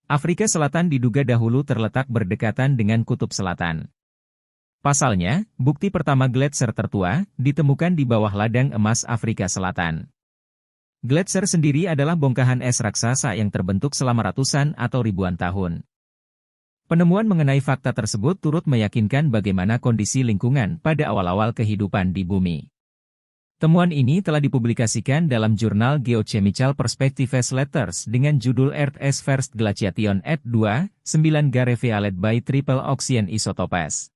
Afrika Selatan diduga dahulu terletak berdekatan dengan Kutub Selatan. Pasalnya, bukti pertama gletser tertua ditemukan di bawah ladang emas Afrika Selatan. Gletser sendiri adalah bongkahan es raksasa yang terbentuk selama ratusan atau ribuan tahun. Penemuan mengenai fakta tersebut turut meyakinkan bagaimana kondisi lingkungan pada awal-awal kehidupan di bumi. Temuan ini telah dipublikasikan dalam jurnal Geochemical Perspectives Letters dengan judul Earth as First Glaciation ed. 2, 9 Revealed by Triple Oxygen Isotopes.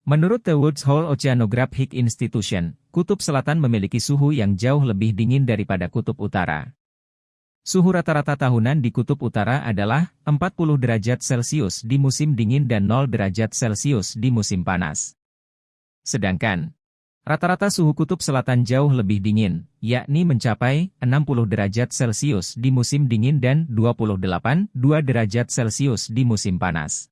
Menurut The Woods Hole Oceanographic Institution, Kutub Selatan memiliki suhu yang jauh lebih dingin daripada Kutub Utara. Suhu rata-rata tahunan di Kutub Utara adalah 40 derajat Celcius di musim dingin dan 0 derajat Celcius di musim panas. Sedangkan, rata-rata suhu Kutub Selatan jauh lebih dingin, yakni mencapai 60 derajat Celcius di musim dingin dan 28,2 derajat Celcius di musim panas.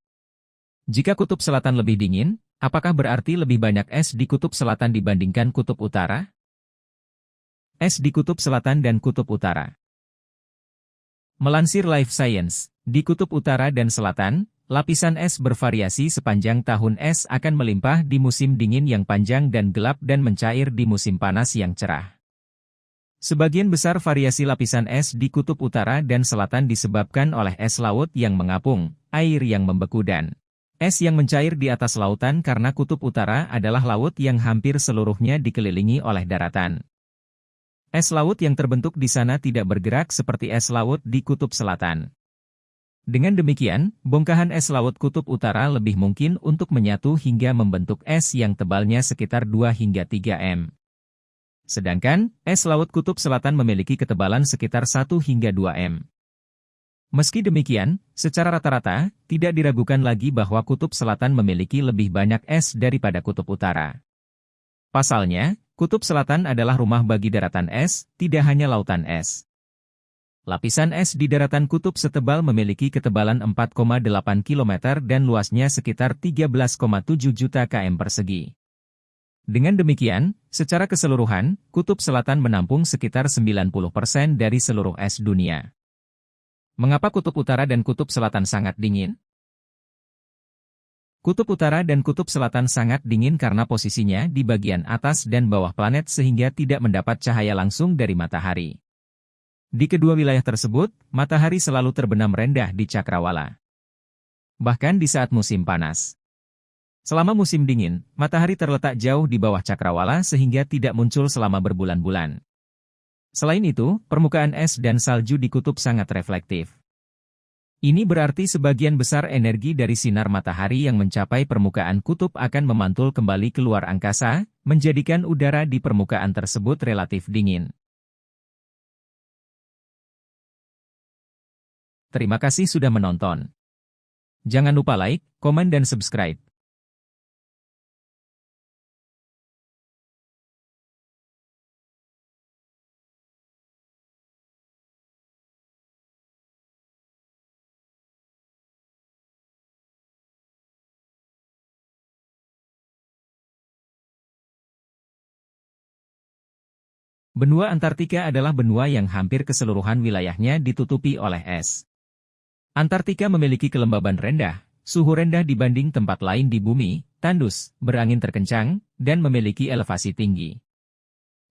Jika Kutub Selatan lebih dingin, apakah berarti lebih banyak es di Kutub Selatan dibandingkan Kutub Utara? Es di Kutub Selatan dan Kutub Utara. Melansir Life Science, di Kutub Utara dan Selatan, lapisan es bervariasi sepanjang tahun. Es akan melimpah di musim dingin yang panjang dan gelap dan mencair di musim panas yang cerah. Sebagian besar variasi lapisan es di Kutub Utara dan Selatan disebabkan oleh es laut yang mengapung, air yang membeku dan es yang mencair di atas lautan karena Kutub Utara adalah laut yang hampir seluruhnya dikelilingi oleh daratan. Es laut yang terbentuk di sana tidak bergerak seperti es laut di Kutub Selatan. Dengan demikian, bongkahan es laut Kutub Utara lebih mungkin untuk menyatu hingga membentuk es yang tebalnya sekitar 2 hingga 3 m. Sedangkan, es laut Kutub Selatan memiliki ketebalan sekitar 1 hingga 2 m. Meski demikian, secara rata-rata, tidak diragukan lagi bahwa Kutub Selatan memiliki lebih banyak es daripada Kutub Utara. Pasalnya, Kutub Selatan adalah rumah bagi daratan es, tidak hanya lautan es. Lapisan es di daratan kutub setebal memiliki ketebalan 4,8 km dan luasnya sekitar 13,7 juta km persegi. Dengan demikian, secara keseluruhan, Kutub Selatan menampung sekitar 90% dari seluruh es dunia. Mengapa Kutub Utara dan Kutub Selatan sangat dingin? Kutub Utara dan Kutub Selatan sangat dingin karena posisinya di bagian atas dan bawah planet sehingga tidak mendapat cahaya langsung dari matahari. Di kedua wilayah tersebut, matahari selalu terbenam rendah di cakrawala. Bahkan di saat musim panas. Selama musim dingin, matahari terletak jauh di bawah cakrawala sehingga tidak muncul selama berbulan-bulan. Selain itu, permukaan es dan salju di kutub sangat reflektif. Ini berarti sebagian besar energi dari sinar matahari yang mencapai permukaan kutub akan memantul kembali keluar angkasa, menjadikan udara di permukaan tersebut relatif dingin. Terima kasih sudah menonton. Jangan lupa like, komen dan subscribe. Benua Antartika adalah benua yang hampir keseluruhan wilayahnya ditutupi oleh es. Antartika memiliki kelembaban rendah, suhu rendah dibanding tempat lain di bumi, tandus, berangin terkencang, dan memiliki elevasi tinggi.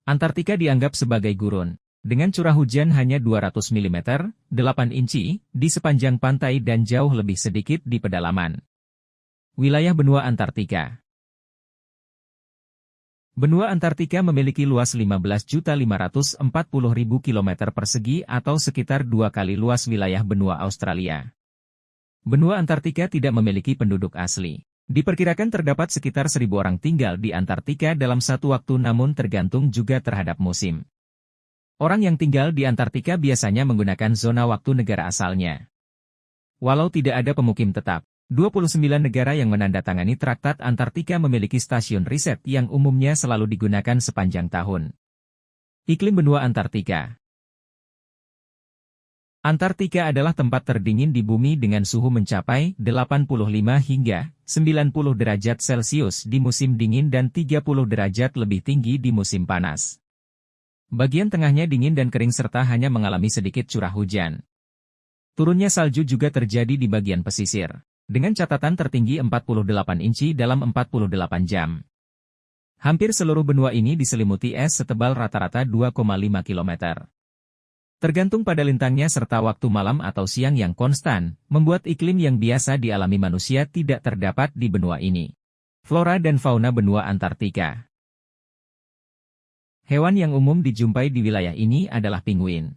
Antartika dianggap sebagai gurun, dengan curah hujan hanya 200 mm, 8 inci, di sepanjang pantai dan jauh lebih sedikit di pedalaman. Wilayah benua Antartika. Benua Antartika memiliki luas 15.540.000 km persegi atau sekitar 2 kali luas wilayah benua Australia. Benua Antartika tidak memiliki penduduk asli. Diperkirakan terdapat sekitar 1.000 orang tinggal di Antartika dalam satu waktu, namun tergantung juga terhadap musim. Orang yang tinggal di Antartika biasanya menggunakan zona waktu negara asalnya. Walau tidak ada pemukim tetap, 29 negara yang menandatangani Traktat Antartika memiliki stasiun riset yang umumnya selalu digunakan sepanjang tahun. Iklim benua Antartika. Antartika adalah tempat terdingin di bumi dengan suhu mencapai 85 hingga 90 derajat Celcius di musim dingin dan 30 derajat lebih tinggi di musim panas. Bagian tengahnya dingin dan kering serta hanya mengalami sedikit curah hujan. Turunnya salju juga terjadi di bagian pesisir, dengan catatan tertinggi 48 inci dalam 48 jam. Hampir seluruh benua ini diselimuti es setebal rata-rata 2,5 km. Tergantung pada lintangnya serta waktu malam atau siang yang konstan, membuat iklim yang biasa dialami manusia tidak terdapat di benua ini. Flora dan fauna benua Antartika. Hewan yang umum dijumpai di wilayah ini adalah pinguin.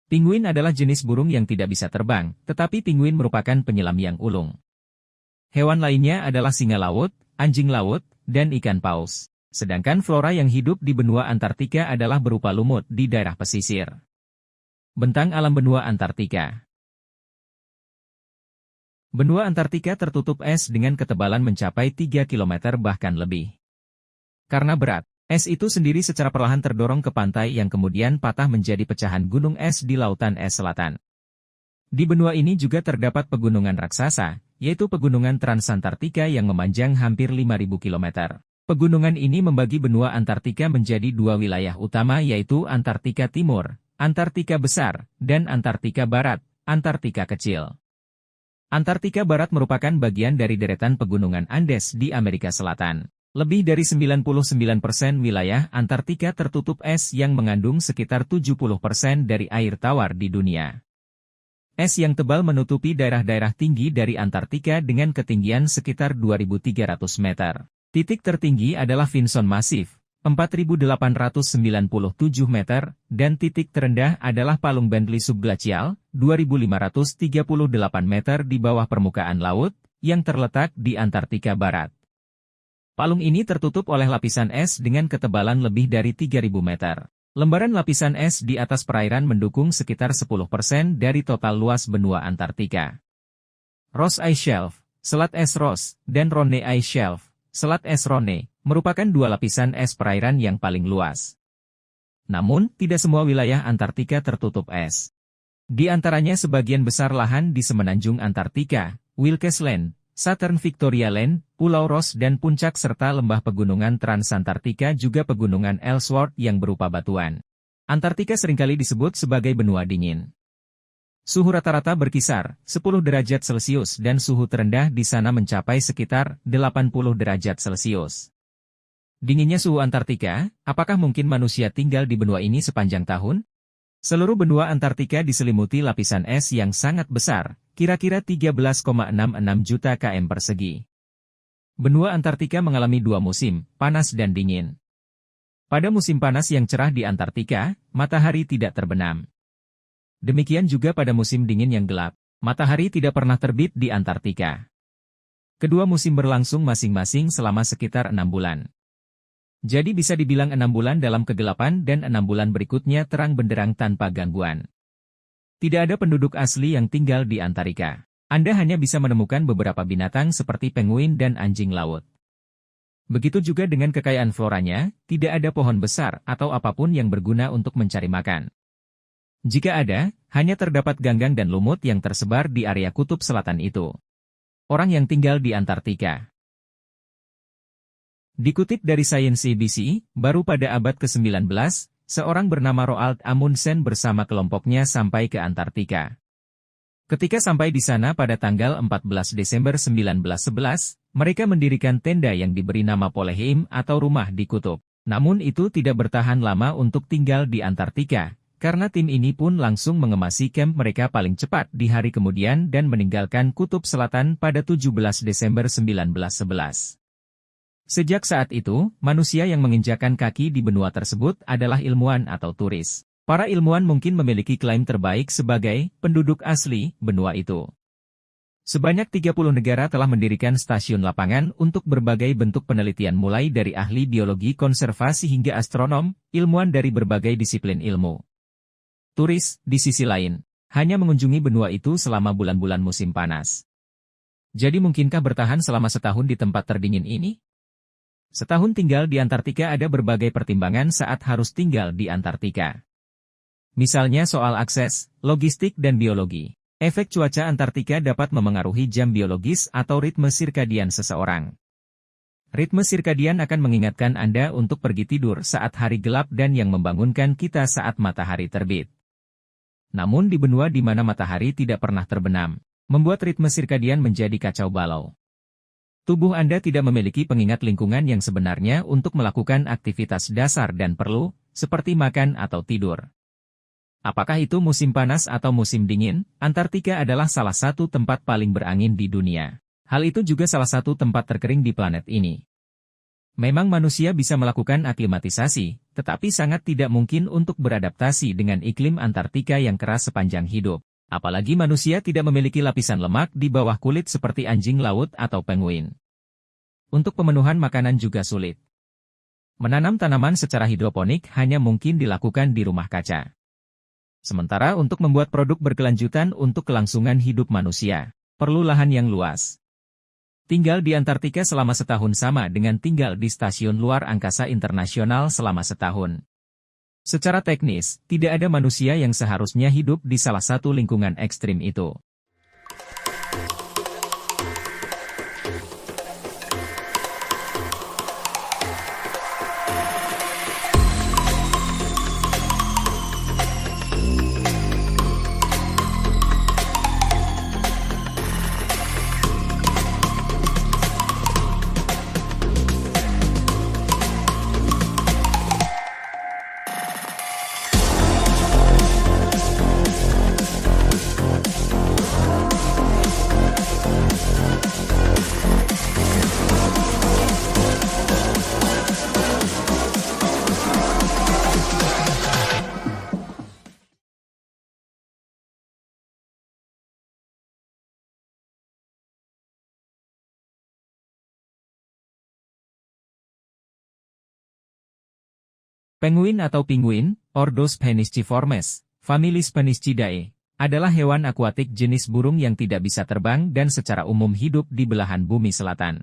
Pinguin adalah jenis burung yang tidak bisa terbang, tetapi pinguin merupakan penyelam yang ulung. Hewan lainnya adalah singa laut, anjing laut, dan ikan paus. Sedangkan flora yang hidup di benua Antartika adalah berupa lumut di daerah pesisir. Bentang alam benua Antartika. Benua Antartika tertutup es dengan ketebalan mencapai 3 km bahkan lebih. Karena berat, es itu sendiri secara perlahan terdorong ke pantai yang kemudian patah menjadi pecahan gunung es di lautan es selatan. Di benua ini juga terdapat pegunungan raksasa, yaitu pegunungan Transantartika yang memanjang hampir 5.000 km. Pegunungan ini membagi benua Antartika menjadi dua wilayah utama, yaitu Antartika Timur, Antartika Besar, dan Antartika Barat, Antartika Kecil. Antartika Barat merupakan bagian dari deretan pegunungan Andes di Amerika Selatan. Lebih dari 99% wilayah Antartika tertutup es yang mengandung sekitar 70% dari air tawar di dunia. Es yang tebal menutupi daerah-daerah tinggi dari Antartika dengan ketinggian sekitar 2.300 meter. Titik tertinggi adalah Vinson Massif, 4.897 meter, dan titik terendah adalah Palung Bentley Subglacial, 2.538 meter di bawah permukaan laut, yang terletak di Antartika Barat. Palung ini tertutup oleh lapisan es dengan ketebalan lebih dari 3.000 meter. Lembaran lapisan es di atas perairan mendukung sekitar 10% dari total luas benua Antartika. Ross Ice Shelf, Selat es Ross, dan Ronne Ice Shelf, Selat es Ronne, merupakan dua lapisan es perairan yang paling luas. Namun, tidak semua wilayah Antartika tertutup es. Di antaranya sebagian besar lahan di semenanjung Antartika, Wilkes Land, Southern Victoria Land, Pulau Ross dan puncak serta lembah pegunungan Transantartika juga pegunungan Ellsworth yang berupa batuan. Antartika seringkali disebut sebagai benua dingin. Suhu rata-rata berkisar 10 derajat Celcius dan suhu terendah di sana mencapai sekitar 80 derajat Celcius. Dinginnya suhu Antartika, apakah mungkin manusia tinggal di benua ini sepanjang tahun? Seluruh benua Antartika diselimuti lapisan es yang sangat besar, kira-kira 13,66 juta km persegi. Benua Antartika mengalami dua musim, panas dan dingin. Pada musim panas yang cerah di Antartika, matahari tidak terbenam. Demikian juga pada musim dingin yang gelap, matahari tidak pernah terbit di Antartika. Kedua musim berlangsung masing-masing selama sekitar 6 bulan. Jadi bisa dibilang 6 bulan dalam kegelapan dan 6 bulan berikutnya terang benderang tanpa gangguan. Tidak ada penduduk asli yang tinggal di Antartika. Anda hanya bisa menemukan beberapa binatang seperti penguin dan anjing laut. Begitu juga dengan kekayaan floranya, tidak ada pohon besar atau apapun yang berguna untuk mencari makan. Jika ada, hanya terdapat ganggang dan lumut yang tersebar di area kutub selatan itu. Orang yang tinggal di Antartika. Dikutip dari Science ABC, baru pada abad ke-19, seorang bernama Roald Amundsen bersama kelompoknya sampai ke Antartika. Ketika sampai di sana pada tanggal 14 Desember 1911, mereka mendirikan tenda yang diberi nama Polheim atau rumah di kutub. Namun itu tidak bertahan lama untuk tinggal di Antartika, karena tim ini pun langsung mengemasi kamp mereka paling cepat di hari kemudian dan meninggalkan kutub selatan pada 17 Desember 1911. Sejak saat itu, manusia yang menginjakan kaki di benua tersebut adalah ilmuwan atau turis. Para ilmuwan mungkin memiliki klaim terbaik sebagai penduduk asli benua itu. Sebanyak 30 negara telah mendirikan stasiun lapangan untuk berbagai bentuk penelitian mulai dari ahli biologi konservasi hingga astronom, ilmuwan dari berbagai disiplin ilmu. Turis, di sisi lain, hanya mengunjungi benua itu selama bulan-bulan musim panas. Jadi mungkinkah bertahan selama setahun di tempat terdingin ini? Setahun tinggal di Antartika ada berbagai pertimbangan saat harus tinggal di Antartika. Misalnya soal akses, logistik dan biologi. Efek cuaca Antartika dapat memengaruhi jam biologis atau ritme sirkadian seseorang. Ritme sirkadian akan mengingatkan Anda untuk pergi tidur saat hari gelap dan yang membangunkan kita saat matahari terbit. Namun di benua di mana matahari tidak pernah terbenam, membuat ritme sirkadian menjadi kacau balau. Tubuh Anda tidak memiliki pengingat lingkungan yang sebenarnya untuk melakukan aktivitas dasar dan perlu, seperti makan atau tidur. Apakah itu musim panas atau musim dingin, Antartika adalah salah satu tempat paling berangin di dunia. Hal itu juga salah satu tempat terkering di planet ini. Memang manusia bisa melakukan aklimatisasi, tetapi sangat tidak mungkin untuk beradaptasi dengan iklim Antartika yang keras sepanjang hidup. Apalagi manusia tidak memiliki lapisan lemak di bawah kulit seperti anjing laut atau penguin. Untuk pemenuhan makanan juga sulit. Menanam tanaman secara hidroponik hanya mungkin dilakukan di rumah kaca. Sementara untuk membuat produk berkelanjutan untuk kelangsungan hidup manusia, perlu lahan yang luas. Tinggal di Antartika selama setahun sama dengan tinggal di Stasiun Luar Angkasa Internasional selama setahun. Secara teknis, tidak ada manusia yang seharusnya hidup di salah satu lingkungan ekstrim itu. Penguin atau pinguin, Ordo Spheniciformes, famili Sphenicidae, adalah hewan akuatik jenis burung yang tidak bisa terbang dan secara umum hidup di belahan bumi selatan.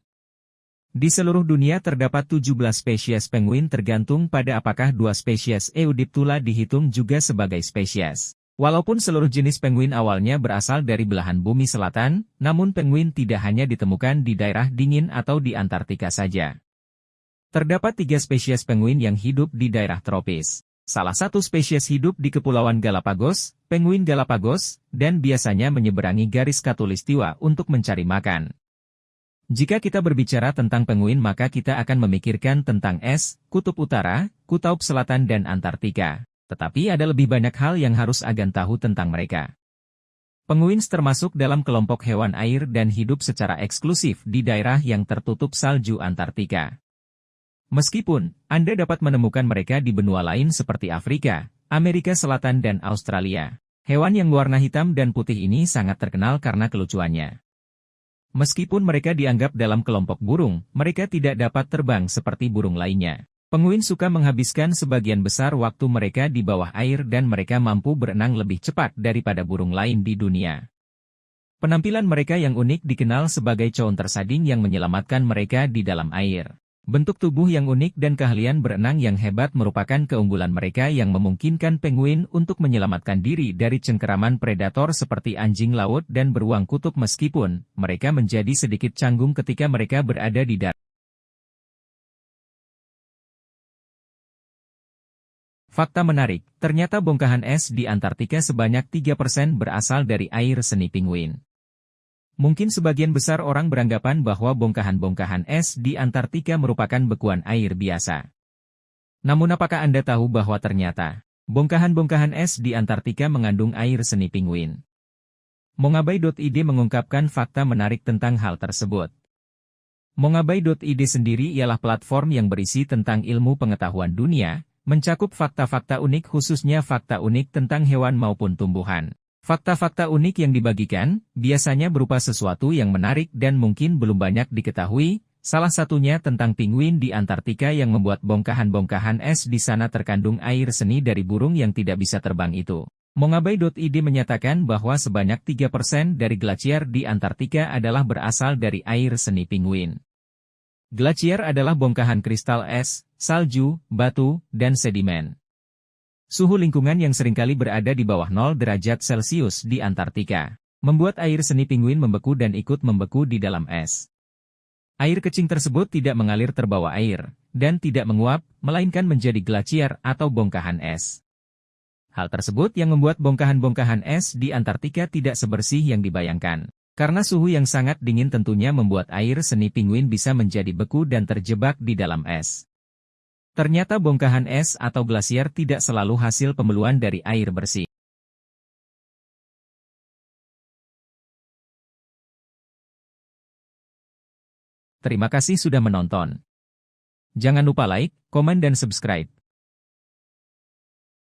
Di seluruh dunia terdapat 17 spesies penguin tergantung pada apakah 2 spesies Eudiptula dihitung juga sebagai spesies. Walaupun seluruh jenis penguin awalnya berasal dari belahan bumi selatan, namun penguin tidak hanya ditemukan di daerah dingin atau di Antartika saja. Terdapat 3 spesies penguin yang hidup di daerah tropis. Salah satu spesies hidup di Kepulauan Galapagos, penguin Galapagos, dan biasanya menyeberangi garis khatulistiwa untuk mencari makan. Jika kita berbicara tentang penguin maka kita akan memikirkan tentang es, kutub utara, kutub selatan dan Antartika. Tetapi ada lebih banyak hal yang harus agan tahu tentang mereka. Penguin termasuk dalam kelompok hewan air dan hidup secara eksklusif di daerah yang tertutup salju Antartika. Meskipun, Anda dapat menemukan mereka di benua lain seperti Afrika, Amerika Selatan dan Australia. Hewan yang warna hitam dan putih ini sangat terkenal karena kelucuannya. Meskipun mereka dianggap dalam kelompok burung, mereka tidak dapat terbang seperti burung lainnya. Penguin suka menghabiskan sebagian besar waktu mereka di bawah air dan mereka mampu berenang lebih cepat daripada burung lain di dunia. Penampilan mereka yang unik dikenal sebagai countersading yang menyelamatkan mereka di dalam air. Bentuk tubuh yang unik dan keahlian berenang yang hebat merupakan keunggulan mereka yang memungkinkan penguin untuk menyelamatkan diri dari cengkeraman predator seperti anjing laut dan beruang kutub meskipun mereka menjadi sedikit canggung ketika mereka berada di darat. Fakta menarik, ternyata bongkahan es di Antartika sebanyak 3% berasal dari air seni penguin. Mungkin sebagian besar orang beranggapan bahwa bongkahan-bongkahan es di Antartika merupakan bekuan air biasa. Namun apakah Anda tahu bahwa ternyata, bongkahan-bongkahan es di Antartika mengandung air seni penguin? Mongabai.id mengungkapkan fakta menarik tentang hal tersebut. Mongabai.id sendiri ialah platform yang berisi tentang ilmu pengetahuan dunia, mencakup fakta-fakta unik khususnya fakta unik tentang hewan maupun tumbuhan. Fakta-fakta unik yang dibagikan, biasanya berupa sesuatu yang menarik dan mungkin belum banyak diketahui, salah satunya tentang penguin di Antartika yang membuat bongkahan-bongkahan es di sana terkandung air seni dari burung yang tidak bisa terbang itu. Mongabai.id menyatakan bahwa sebanyak 3% dari glasier di Antartika adalah berasal dari air seni penguin. Glasier adalah bongkahan kristal es, salju, batu, dan sedimen. Suhu lingkungan yang seringkali berada di bawah 0 derajat Celcius di Antartika, membuat air seni penguin membeku dan ikut membeku di dalam es. Air kecing tersebut tidak mengalir terbawa air, dan tidak menguap, melainkan menjadi glasier atau bongkahan es. Hal tersebut yang membuat bongkahan-bongkahan es di Antartika tidak sebersih yang dibayangkan. Karena suhu yang sangat dingin tentunya membuat air seni penguin bisa menjadi beku dan terjebak di dalam es. Ternyata bongkahan es atau glasier tidak selalu hasil pembeluan dari air bersih. Terima kasih sudah menonton. Jangan lupa like, komen dan subscribe.